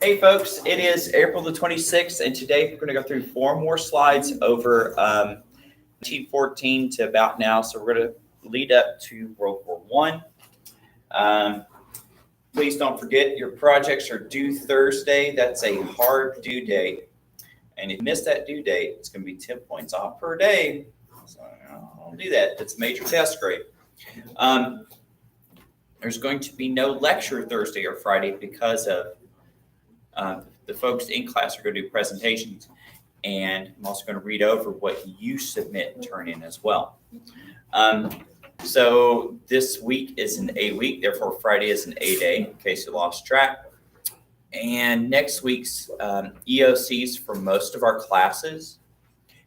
Hey folks, it is April the 26th, and today we're going to go through 4 more slides over 1914 to about now. So we're going to lead up to World War I. Please don't forget your projects are due Thursday. That's a hard due date. And if you miss that due date, it's going to be 10 points off per day. So don't do that. It's a major test grade. There's going to be no lecture Thursday or Friday because of the folks in class are going to do presentations, and I'm also going to read over what you submit and turn in as well. So this week is an A week, therefore Friday is an A day, in case you lost track. And next week's EOCs for most of our classes.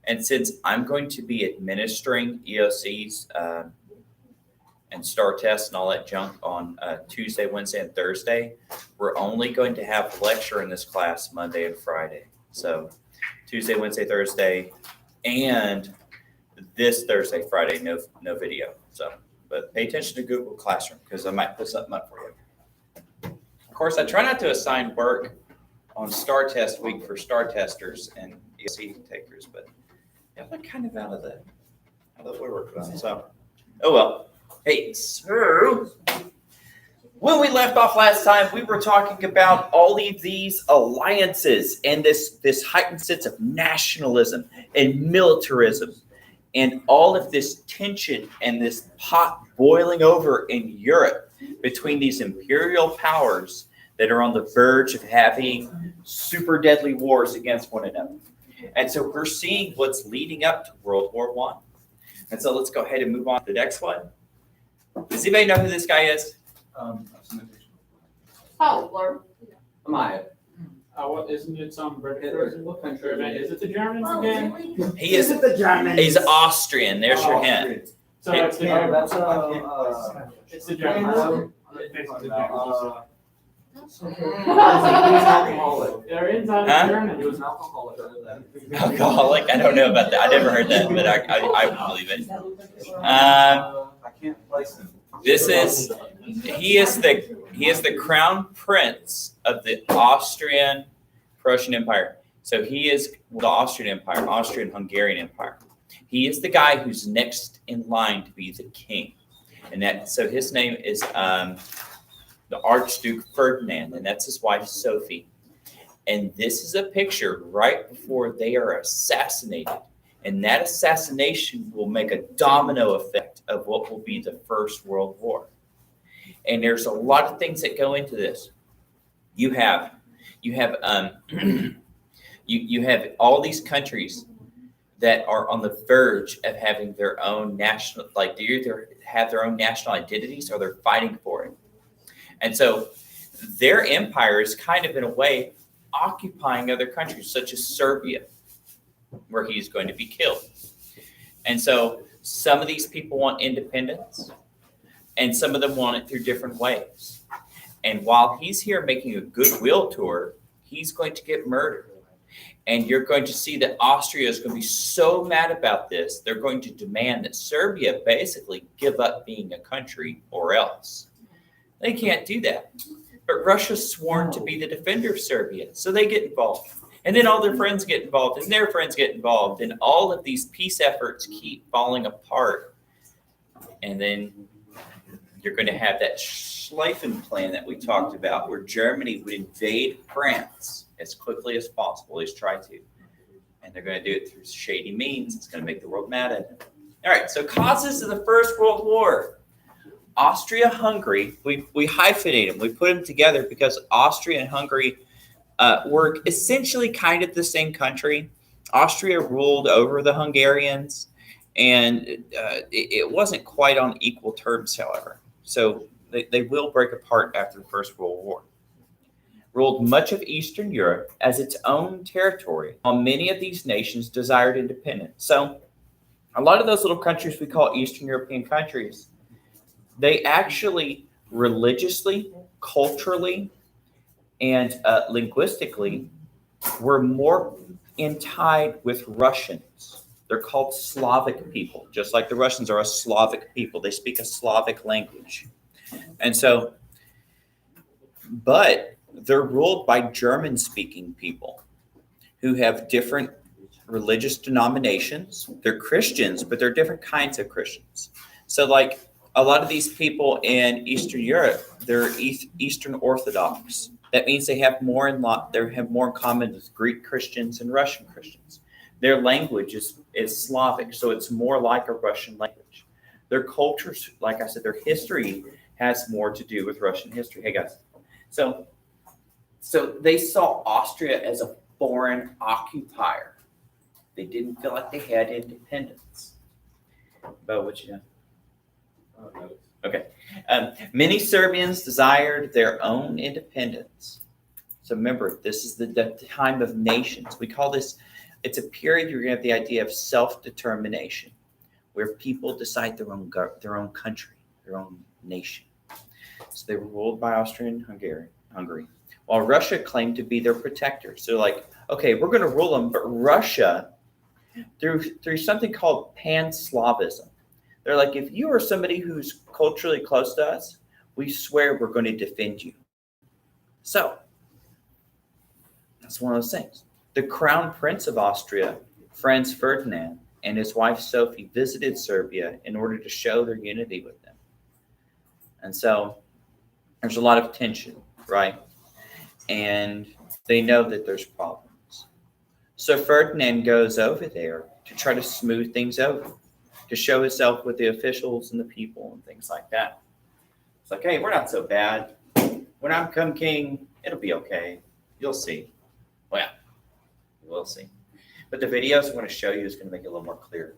And since I'm going to be administering EOCs and STAR tests and all that junk on Tuesday, Wednesday, and Thursday, we're only going to have a lecture in this class Monday and Friday. So Tuesday, Wednesday, Thursday, and this Thursday, Friday, no video. So, but pay attention to Google Classroom because I might put something up for you. Of course, I try not to assign work on STAR test week for STAR testers and EOC takers, but yeah, I'm kind of out of the woodwork for them. So, oh well. Hey, so when we left off last time, we were talking about all of these alliances and this heightened sense of nationalism and militarism and all of this tension and this pot boiling over in Europe between these imperial powers that are on the verge of having super deadly wars against one another. And so we're seeing what's leading up to World War I. And so let's go ahead and move on to the next one. Does anybody know who this guy is? Hitler. Maya. What isn't it some British person? What country is it? The Germans again? Really? He is the Germans? He's Austrian. There's your hint. So it's the Yeah, Germans. that's It's the Germans. There is Huh? German. He was an alcoholic. Alcoholic? I don't know about that. I never heard that, but I believe it. I can't place him. He is the crown prince of the Austrian-Prussian Empire. So he is the Austrian Empire, Austrian-Hungarian Empire. He is the guy who's next in line to be the king, and so his name is the Archduke Ferdinand, and that's his wife Sophie. And this is a picture right before they are assassinated. And that assassination will make a domino effect of what will be the First World War. And there's a lot of things that go into this. You have all these countries that are on the verge of having their own national, like they either have their own national identities or they're fighting for it. And so their empire is kind of in a way occupying other countries such as Serbia, where he's going to be killed. And so some of these people want independence, and some of them want it through different ways. And while he's here making a goodwill tour, he's going to get murdered. And you're going to see that Austria is going to be so mad about this, they're going to demand that Serbia basically give up being a country or else. They can't do that. But Russia's sworn to be the defender of Serbia, so they get involved. And then all their friends get involved, and their friends get involved, and all of these peace efforts keep falling apart. And then you're going to have that Schlieffen plan that we talked about, where Germany would invade France as quickly as possible, at least try to. And they're going to do it through shady means. It's going to make the world mad at them. All right, so causes of the First World War. Austria-Hungary, we hyphenate them. We put them together because Austria and Hungary were essentially kind of the same country. Austria ruled over the Hungarians, and it wasn't quite on equal terms, however. So they will break apart after the First World War. Ruled much of Eastern Europe as its own territory, while many of these nations desired independence. So a lot of those little countries we call Eastern European countries, they actually religiously, culturally, and linguistically were more tied with Russians. They're called Slavic people, just like the Russians are a Slavic people. They speak a Slavic language. And so, but they're ruled by German-speaking people who have different religious denominations. They're Christians, but they're different kinds of Christians. So, like a lot of these people in Eastern Europe, they're Eastern Orthodox. That means they have more in common with Greek Christians and Russian Christians. Their language is Slavic, so it's more like a Russian language. Their cultures, like I said, their history has more to do with Russian history. Hey guys, so they saw Austria as a foreign occupier. They didn't feel like they had independence. About what you know? Okay. Many Serbians desired their own independence. So remember, this is the time of nations. We call this, it's a period you're going to have the idea of self-determination, where people decide their own country, their own nation. So they were ruled by Austria and Hungary, while Russia claimed to be their protector. So like, okay, we're going to rule them, but Russia, through something called Pan-Slavism, they're like, if you are somebody who's culturally close to us, we swear we're going to defend you. So that's one of those things. The Crown Prince of Austria, Franz Ferdinand, and his wife Sophie visited Serbia in order to show their unity with them. And so there's a lot of tension, right? And they know that there's problems. So Ferdinand goes over there to try to smooth things over, to show himself with the officials and the people and things like that. It's like, hey, we're not so bad. When I become king, it'll be okay. You'll see. Well, we'll see. But the videos I'm going to show you is going to make it a little more clear.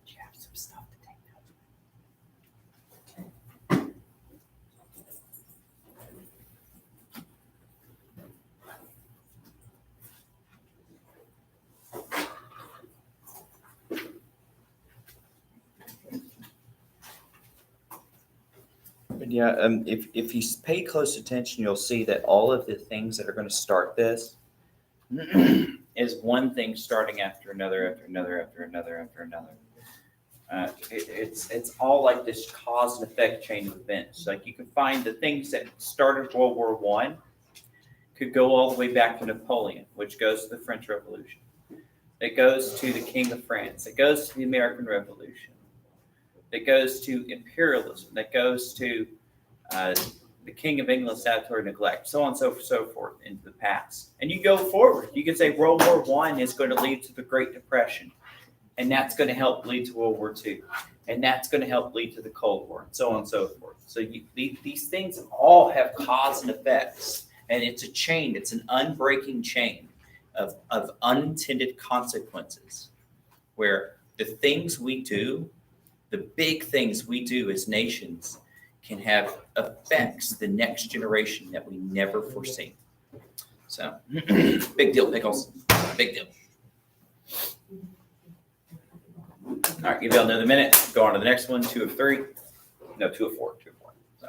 Do you have some stuff to take notes? But yeah, if you pay close attention, you'll see that all of the things that are going to start this is one thing starting after another, after another, after another, after another. It's all like this cause and effect chain of events. Like you can find the things that started World War I could go all the way back to Napoleon, which goes to the French Revolution. It goes to the King of France. It goes to the American Revolution. It goes to imperialism. That goes to the King of England's statutory neglect, so on and so forth into the past. And you go forward. You can say World War I is going to lead to the Great Depression, and that's going to help lead to World War II, and that's going to help lead to the Cold War, and so on and so forth. So these things all have cause and effects, and it's a chain. It's an unbreaking chain of unintended consequences, where the things we do, the big things we do as nations, can have effects the next generation that we never foresee. So, big deal, Pickles. Big deal. All right, give y'all another minute. Go on to the next one. 2 of 3. No, 2 of 4. 2 of 4. So.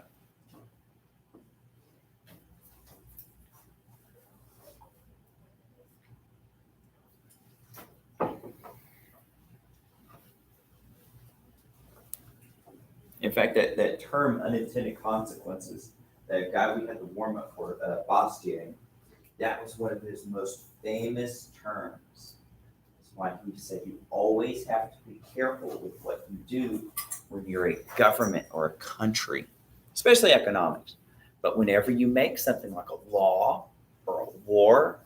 In fact, that term unintended consequences, that guy we had to warm up for, Bastiat, that was one of his most famous terms. That's why he said you always have to be careful with what you do when you're a government or a country, especially economics. But whenever you make something like a law or a war,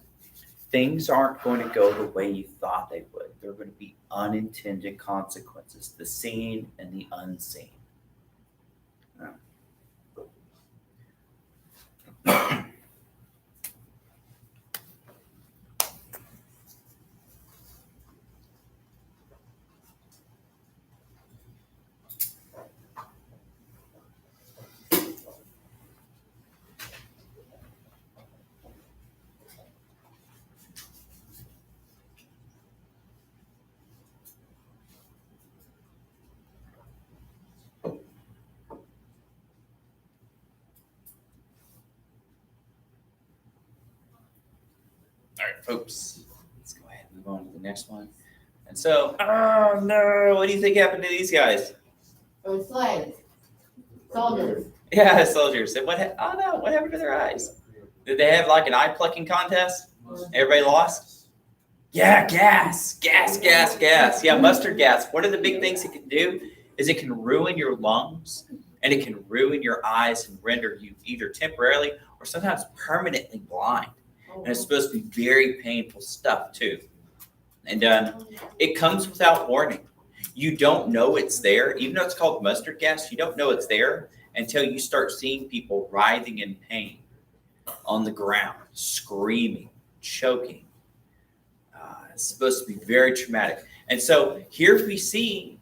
things aren't going to go the way you thought they would. There are going to be unintended consequences, the seen and the unseen. Oops. Let's go ahead and move on to the next one. And so, oh no, what do you think happened to these guys? Or slaves. Soldiers. Yeah, soldiers. And oh no, what happened to their eyes? Did they have like an eye plucking contest? Everybody lost? Yeah, gas. Yeah, mustard gas. One of the big things it can do is it can ruin your lungs and it can ruin your eyes and render you either temporarily or sometimes permanently blind. And it's supposed to be very painful stuff too. And it comes without warning. You don't know it's there. Even though it's called mustard gas, you don't know it's there until you start seeing people writhing in pain on the ground, screaming, choking. It's supposed to be very traumatic. And so here we see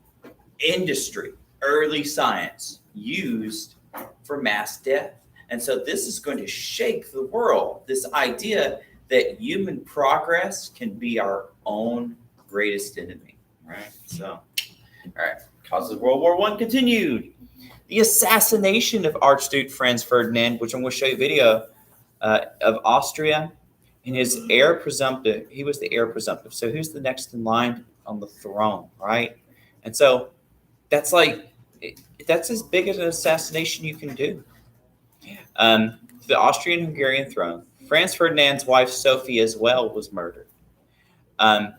industry, early science used for mass death. And so this is going to shake the world, this idea that human progress can be our own greatest enemy, right? So, all right, causes of World War I continued. The assassination of Archduke Franz Ferdinand, which I'm going to show you a video of Austria, and his heir presumptive. He was the heir presumptive. So who's the next in line on the throne, right? And so that's as big as an assassination you can do. The Austrian-Hungarian throne. Franz Ferdinand's wife, Sophie, as well, was murdered and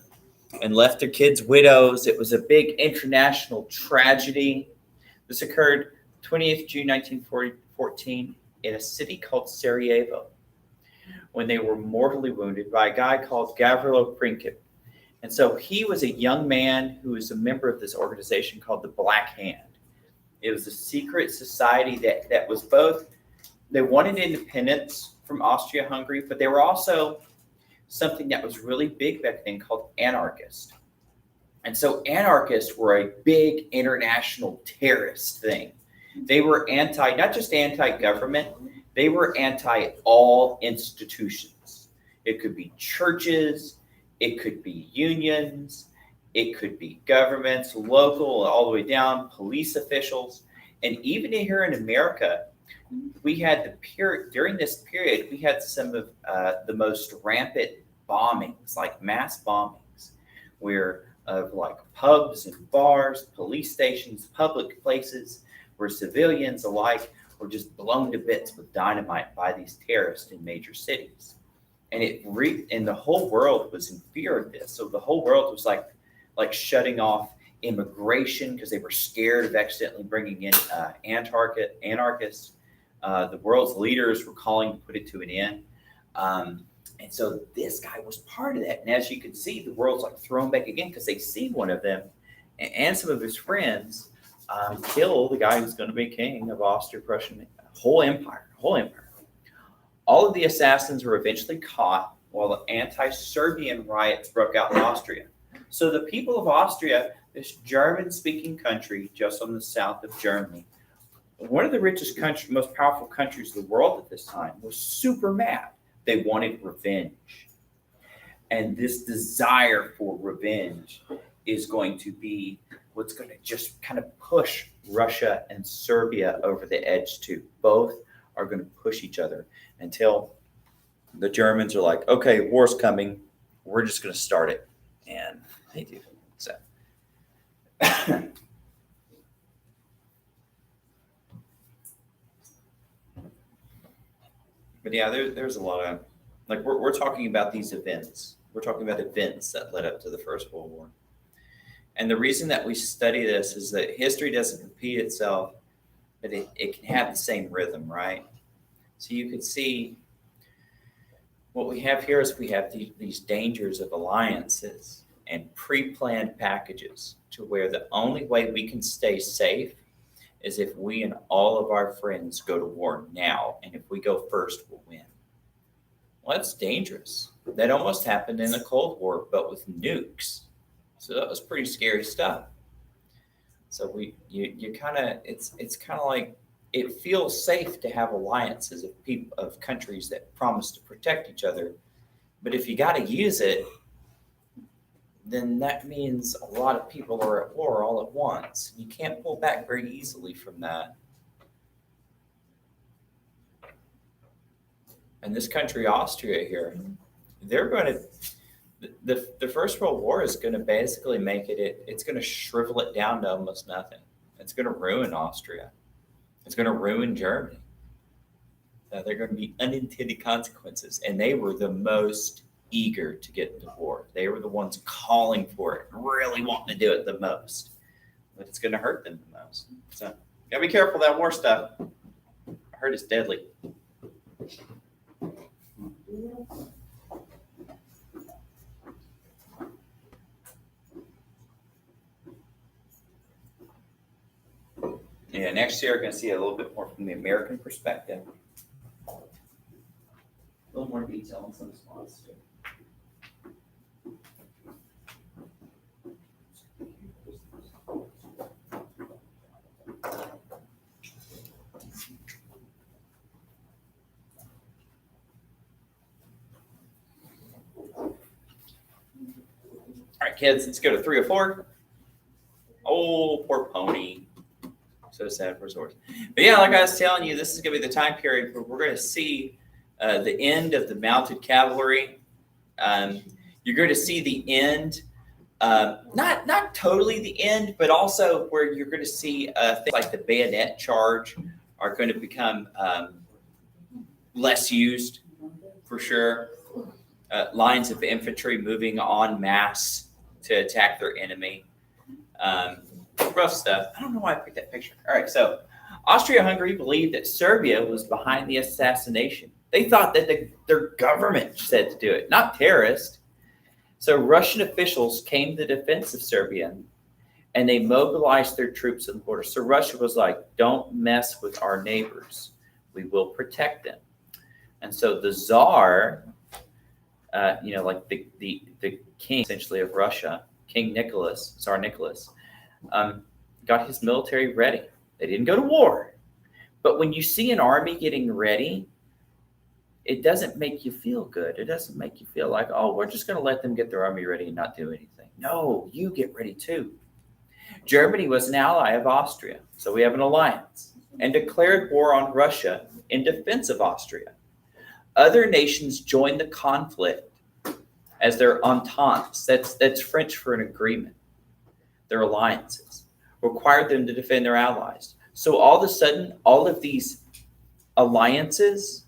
left their kids widows. It was a big international tragedy. This occurred 28th June 1914 in a city called Sarajevo when they were mortally wounded by a guy called Gavrilo Princip. And so he was a young man who was a member of this organization called the Black Hand. It was a secret society that was both, they wanted independence from Austria-Hungary, but they were also something that was really big back then called anarchist. And so anarchists were a big international terrorist thing. They were not just anti-government, they were anti all institutions. It could be churches, it could be unions, it could be governments, local, all the way down, police officials. And even here in America, we had during this period, we had some of the most rampant bombings, like mass bombings, where like pubs and bars, police stations, public places, where civilians alike were just blown to bits with dynamite by these terrorists in major cities. And and the whole world was in fear of this. So the whole world was like shutting off immigration because they were scared of accidentally bringing in anarchists. The world's leaders were calling to put it to an end. And so this guy was part of that. And as you can see, the world's like thrown back again because they see one of them and some of his friends kill the guy who's going to be king of Austro-Prussian, whole empire. All of the assassins were eventually caught while the anti-Serbian riots broke out in Austria. So the people of Austria, this German-speaking country just on the south of Germany, one of the richest countries, most powerful countries in the world at this time, was super mad. They wanted revenge. And this desire for revenge is going to be what's going to just kind of push Russia and Serbia over the edge too. Both are going to push each other until the Germans are like, okay, war's coming. We're just going to start it. And they do. So. But yeah, there's a lot of, like, we're talking about these events. We're talking about events that led up to the First World War. And the reason that we study this is that history doesn't repeat itself, but it can have the same rhythm, right? So you can see what we have here is we have these dangers of alliances and pre-planned packages to where the only way we can stay safe is if we and all of our friends go to war now. And if we go first, we'll win. Well, that's dangerous. That almost happened in the Cold War, but with nukes. So that was pretty scary stuff. So you kind of, it's kind of like, it feels safe to have alliances of countries that promise to protect each other. But if you got to use it, then that means a lot of people are at war all at once. You can't pull back very easily from that. And this country, Austria here, they're going to the First World War is going to basically make it's going to shrivel it down to almost nothing. It's going to ruin Austria. It's going to ruin Germany. There are going to be unintended consequences, and they were the most eager to get into war. They were the ones calling for it, really wanting to do it the most. But it's going to hurt them the most. So, gotta be careful of that war stuff. I heard it's deadly. Yeah, next year we're going to see a little bit more from the American perspective. A little more detail on some spots too. All right, kids, let's go to 304. Oh, poor pony. So sad for his horse. But yeah, like I was telling you, this is going to be the time period where we're going to see the end of the mounted cavalry. You're going to see the end, not totally the end, but also where you're going to see things like the bayonet charge are going to become less used for sure. Lines of infantry moving en masse to attack their enemy. Rough stuff. I don't know why I picked that picture. All right, so Austria-Hungary believed that Serbia was behind the assassination. They thought that their government said to do it, not terrorists. So Russian officials came to the defense of Serbia, and they mobilized their troops at the border. So Russia was like, don't mess with our neighbors. We will protect them. And so the Tsar, like the king essentially of Russia, Tsar Nicholas, got his military ready. They didn't go to war. But when you see an army getting ready, it doesn't make you feel good. It doesn't make you feel like, oh, we're just going to let them get their army ready and not do anything. No, you get ready too. Germany was an ally of Austria, so we have an alliance, and declared war on Russia in defense of Austria. Other nations joined the conflict as their ententes. That's French for an agreement. Their alliances required them to defend their allies. So all of a sudden, all of these alliances,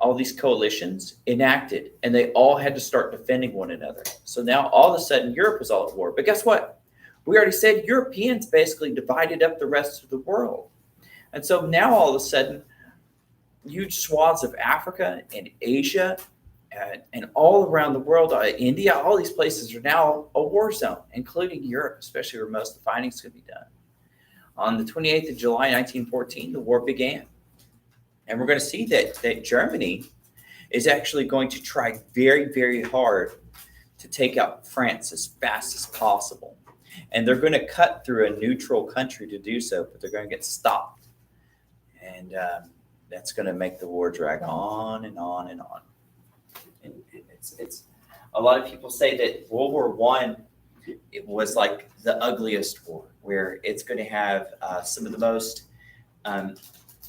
all these coalitions enacted, and they all had to start defending one another. So now all of a sudden, Europe was all at war. But guess what? We already said Europeans basically divided up the rest of the world. And so now all of a sudden, huge swaths of Africa and Asia and all around the world, India, all these places are now a war zone, including Europe, especially where most of the fighting is going to be done. On the 28th of July, 1914, the war began. And we're going to see that Germany is actually going to try very, very hard to take out France as fast as possible. And they're going to cut through a neutral country to do so, but they're going to get stopped. And that's going to make the war drag on and on and on. And it's a lot of people say that World War I, it was like the ugliest war, where it's going to have some of the most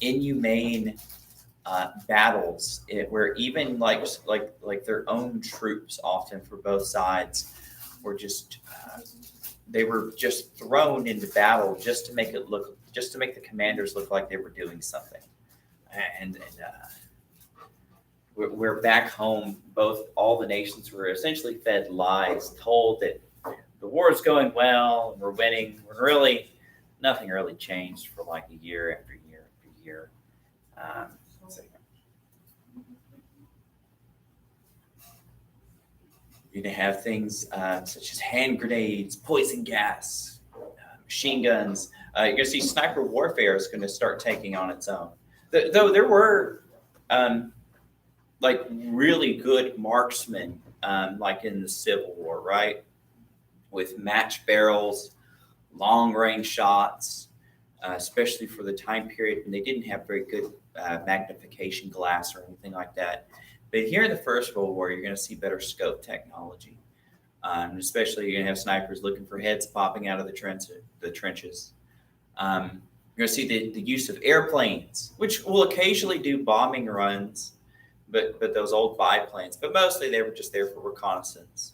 inhumane battles, where even like their own troops, often for both sides, were just they were just thrown into battle just to make the commanders look like they were doing something. And we're back home. All the nations were essentially fed lies, told that the war is going well and we're winning. Nothing really changed for like a year after year after year. You're going to have things such as hand grenades, poison gas, machine guns. You're going to see sniper warfare is going to start taking on its own. Though there were really good marksmen, like in the Civil War, right? With match barrels, long range shots, especially for the time period when they didn't have very good magnification glass or anything like that. But here in the First World War, you're going to see better scope technology. Especially you're going to have snipers looking for heads popping out of the trenches. You're going to see the use of airplanes, which will occasionally do bombing runs. but those old biplanes. But mostly they were just there for reconnaissance.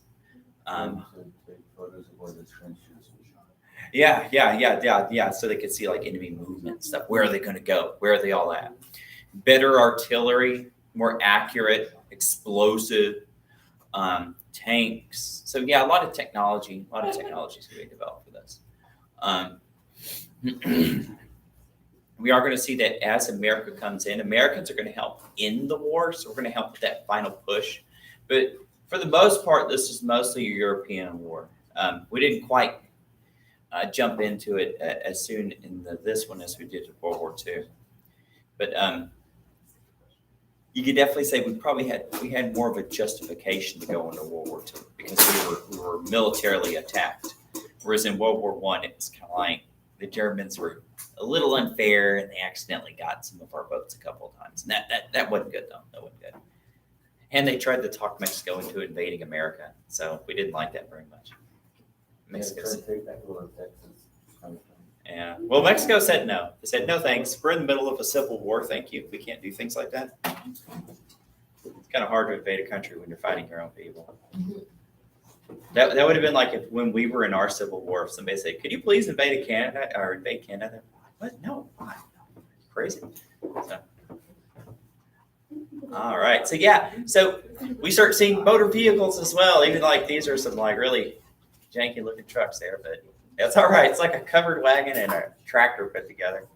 Take photos of where the trenches were shot. Yeah. So they could see like enemy movement and stuff. Where are they going to go? Where are they all at? Better artillery, more accurate, explosive tanks. So yeah, a lot of technology is being developed for this. We are going to see that as America comes in, Americans are going to help in the war. So we're going to help with that final push. But for the most part, this is mostly a European war. We didn't quite jump into it as soon in this one as we did in World War II. But you could definitely say we had more of a justification to go into World War II because we were militarily attacked. Whereas in World War I, it was kind of like the Germans were a little unfair and they accidentally got some of our boats a couple of times. And that wasn't good though. That wasn't good. And they tried to talk Mexico into invading America. So we didn't like that very much. Mexico said, Take that little Texas. yeah. Well, Mexico said no. They said, no, thanks. We're in the middle of a civil war. Thank you. We can't do things like that. It's kind of hard to invade a country when you're fighting your own people. That would have been like if when we were in our civil war, if somebody said, could you please invade Canada or invade Canada? What? No, why? Crazy. So, all right. So yeah. So we start seeing motor vehicles as well. Even like these are some like really janky looking trucks there, but that's all right. It's like a covered wagon and a tractor put together.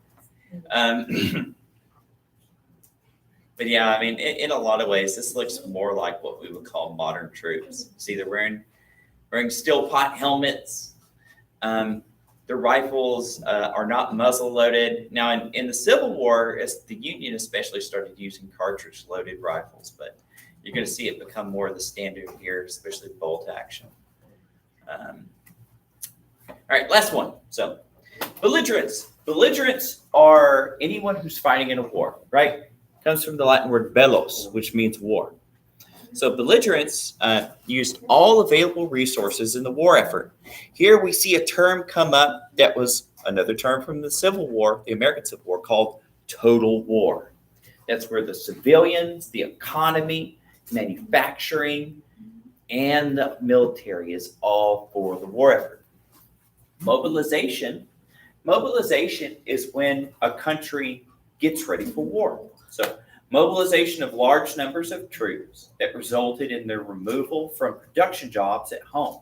But yeah, I mean, in a lot of ways, this looks more like what we would call modern troops. See, they're wearing steel pot helmets. The rifles are not muzzle loaded. Now, in the Civil War, as the Union especially started using cartridge loaded rifles, but you're going to see it become more of the standard here, especially bolt action. All right, last one. So, belligerents. Belligerents are anyone who's fighting in a war, right? Comes from the Latin word bellos, which means war. So belligerents used all available resources in the war effort. Here we see a term come up that was another term from the Civil War, the American Civil War, called total war. That's where the civilians, the economy, manufacturing, and the military is all for the war effort. Mobilization is when a country gets ready for war. So mobilization of large numbers of troops that resulted in their removal from production jobs at home.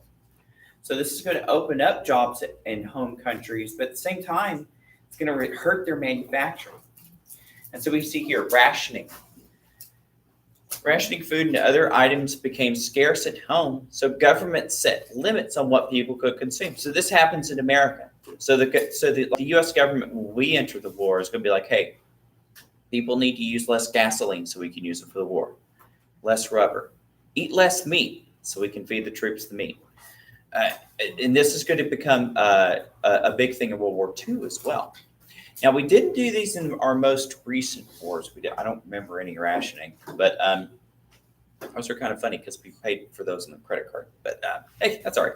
So this is going to open up jobs in home countries, but at the same time, it's going to hurt their manufacturing. And so we see here rationing. Rationing food and other items became scarce at home, so governments set limits on what people could consume. So this happens in America. So the U.S. government, when we enter the war, is going to be like, hey, people need to use less gasoline so we can use it for the war, less rubber, eat less meat so we can feed the troops the meat. And this is going to become a big thing in World War II as well. Now, we didn't do these in our most recent wars. I don't remember any rationing, but those are kind of funny because we paid for those on the credit card. But hey, that's all right.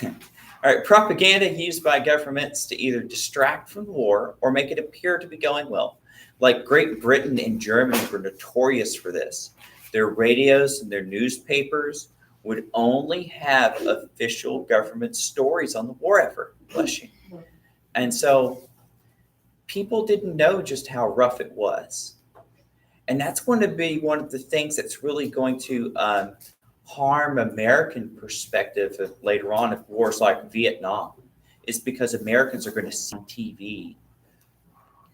All right, propaganda used by governments to either distract from the war or make it appear to be going well. Like Great Britain and Germany were notorious for this. Their radios and their newspapers would only have official government stories on the war effort. Bless you. And so people didn't know just how rough it was. And that's going to be one of the things that's really going to harm American perspective later on of wars like Vietnam, is because Americans are going to see TV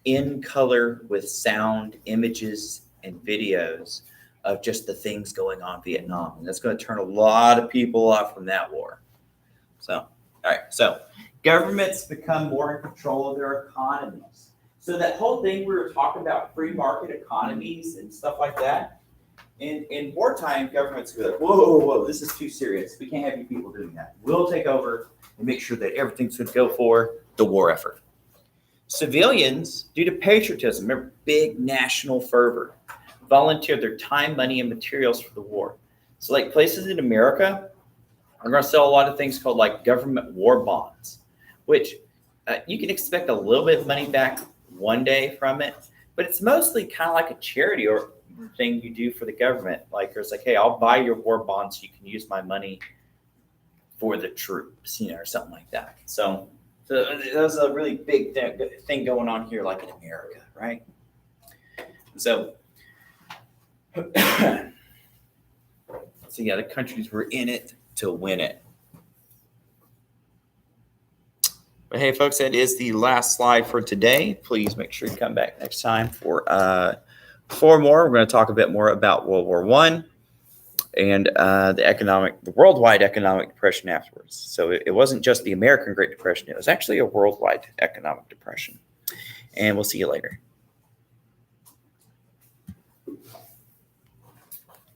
in color with sound, images, and videos of just the things going on in Vietnam. And that's going to turn a lot of people off from that war. So, all right. So governments become more in control of their economies. So that whole thing we were talking about, free market economies and stuff like that, in wartime, governments would be like, whoa, this is too serious. We can't have you people doing that. We'll take over and make sure that everything's going to go for the war effort. Civilians, due to patriotism, remember, big national fervor, volunteered their time, money, and materials for the war. So like places in America are going to sell a lot of things called like government war bonds, which you can expect a little bit of money back one day from it, but it's mostly kind of like a charity, or thing you do for the government. Like it's like, hey, I'll buy your war bonds so you can use my money for the troops, or something like that. So there's a really big thing going on here, like in America, right? So, so yeah, the countries were in it to win it. But hey, folks, that is the last slide for today. Please make sure you come back next time for 4 more. We're going to talk a bit more about World War I and the worldwide economic depression afterwards. So it wasn't just the American Great Depression. It was actually a worldwide economic depression. And we'll see you later.